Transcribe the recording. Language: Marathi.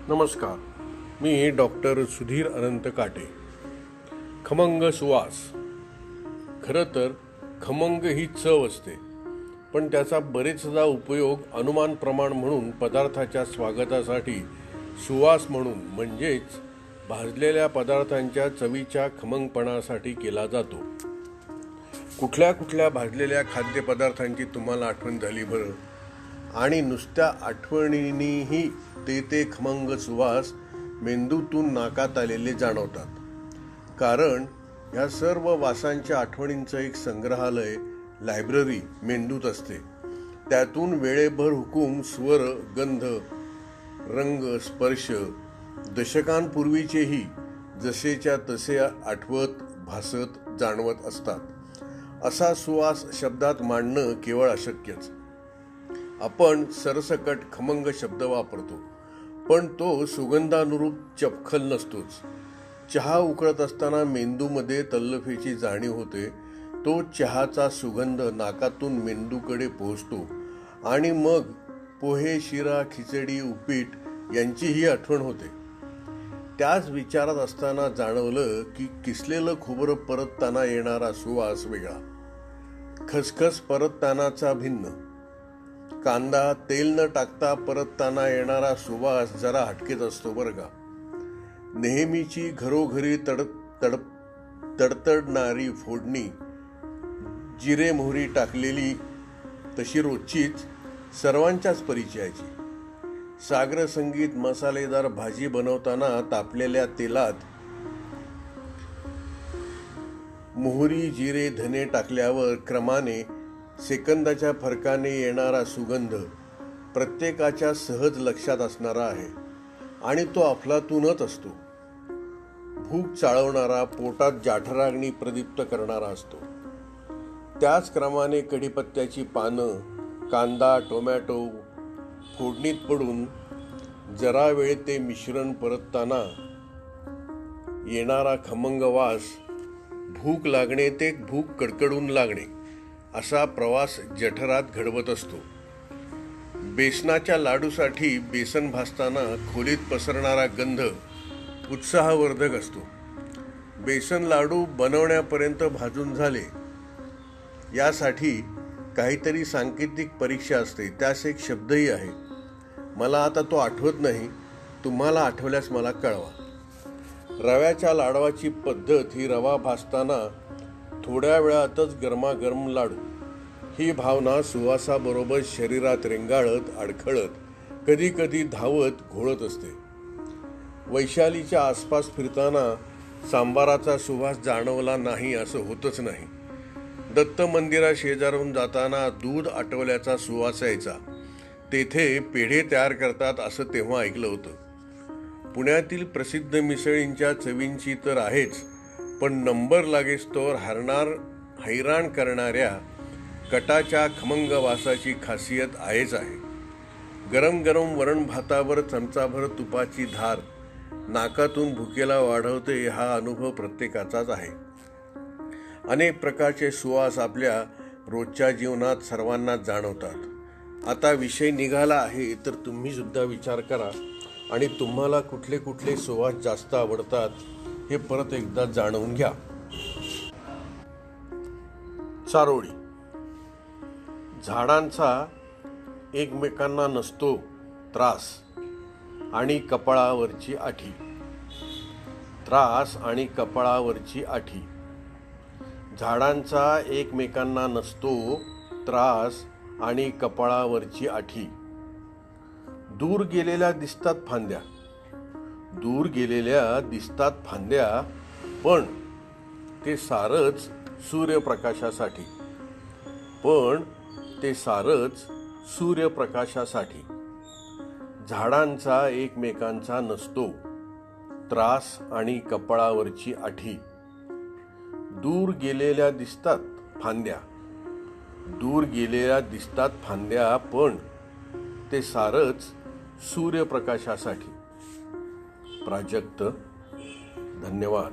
नमस्कार, मी डॉक्टर सुधीर अनंत काटे. खमंग सुवास. खरं तर खमंग ही चव असते, पण त्याचा बरेचदा उपयोग अनुमान प्रमाण म्हणून पदार्थाच्या स्वागतासाठी सुवास म्हणून म्हणजेच भाजलेल्या पदार्थांच्या चवीच्या खमंगपणासाठी केला जातो. कुठल्या कुठल्या भाजलेल्या खाद्यपदार्थांची तुम्हाला आठवण झाली बरं? आणि नुसत्या आठवणींनीही ते खमंग सुवास मेंदूतून नाकात आलेले जाणवतात. कारण ह्या सर्व वासांच्या आठवणींचं एक संग्रहालय, लायब्ररी मेंदूत असते. त्यातून वेळेभर हुकूम, स्वर, गंध, रंग, स्पर्श दशकांपूर्वीचेही जसेच्या तसे आठवत, भासत, जाणवत असतात. असा सुवास शब्दात मांडणं केवळ अशक्यच. आपण सरसकट खमंग शब्द वापरतो, पण तो सुगंधानुरूप चपखल नसतोच. चहा उकळत असताना मेंदूमध्ये तल्लफीची जाणीव होते. तो चहाचा सुगंध नाकातून मेंदूकडे पोहोचतो आणि मग पोहे, शिरा, खिचडी, उपीट यांचीही आठवण होते. त्याच विचारात असताना जाणवलं की किसलेलं खोबरं परतताना येणारा सुवास वेगळा, खसखस परततानाचा भिन्न, कांदा तेल न टाकता परतताना येणारा सुवास जरा हटकेच असतो बरं का. नेहमीची घरोघरी तडतडणारी फोडणी, जिरे मोहरी टाकलेली तशी रोजचीच सर्वांच्याच परिचयाची. सागर संगीत मसालेदार भाजी बनवताना तापलेल्या तेलात मोहरी, जिरे, धने टाकल्यावर क्रमाने सेकंदाच्या फरकाने येणारा सुगंध प्रत्येकाच्या सहज लक्षात असणारा आहे आणि तो अफलातूनच असतो. भूक चाळवणारा, पोटात जाठराग्नी प्रदीप्त करणारा असतो. त्याच क्रमाने कढीपत्त्याची पानं, कांदा, टोमॅटो फोडणीत पडून जरा वेळ ते मिश्रण परतताना येणारा खमंग वास, भूक लागणे ते भूक कडकडून लागणे असा प्रवास जठरात घडवत असतो. बेसनाच्या लाडूसाठी बेसन भाजताना खोलीत पसरणारा गंध उत्साहवर्धक असतो. बेसन लाडू बनवण्यापर्यंत भाजून झाले यासाठी काहीतरी सांकेतिक परीक्षा असते. त्यास एक शब्दही आहे, मला आता तो आठवत नाही. तुम्हाला आठवल्यास मला कळवा. रव्याच्या लाडवाची पद्धत ही रवा भाजताना थोड्या वेळातच गरमागरम लाडू ही भावना सुवासाबरोबर शरीरात रेंगाळत, अडखळत, कधी कधी धावत, घोळत असते. वैशालीच्या आसपास फिरताना सांबाराचा सुवास जाणवला नाही असं होतच नाही. दत्त मंदिरा शेजारून जाताना दूध आटवल्याचा सुवास यायचा. तेथे पेढे तयार करतात असं तेव्हा ऐकलं होतं. पुण्यातील प्रसिद्ध मिसळींच्या चवींची तर आहेच, पण नंबर लागेस्तोवर हैराण करणाऱ्या कटाच्या खमंग वासाची खासियत आहेच आहे. गरम गरम वरण भातावर चमचाभर तुपाची धार नाकातून भुकेला वाढवते. हा अनुभव प्रत्येकाचाच आहे. अनेक प्रकारचे सुवास आपल्या रोजच्या जीवनात सर्वांना जाणवतात. आता विषय निघाला आहे तर तुम्ही सुद्धा विचार करा आणि तुम्हाला कुठले कुठले सुवास जास्त आवडतात हे परत एकदा जाणवून घ्या. चारोळी. झाडांचा एकमेकांना नसतो त्रास आणि कपाळावरची आठी. त्रास आणि कपाळावरची आठी. झाडांचा एकमेकांना नसतो त्रास आणि कपाळावरची आठी. दूर गेलेल्या दिसतात फांद्या. दूर गेलेल्या दिसतात फांद्या, पण ते सारच सूर्यप्रकाशासाठी. पण ते सारच सूर्यप्रकाशासाठी. झाडांचा एकमेकांचा नसतो त्रास आणि कपाळावरची आठी. दूर गेलेल्या दिसतात फांद्या. दूर गेलेल्या दिसतात फांद्या, पण ते सारच सूर्यप्रकाशासाठी. प्राजक्त. धन्यवाद.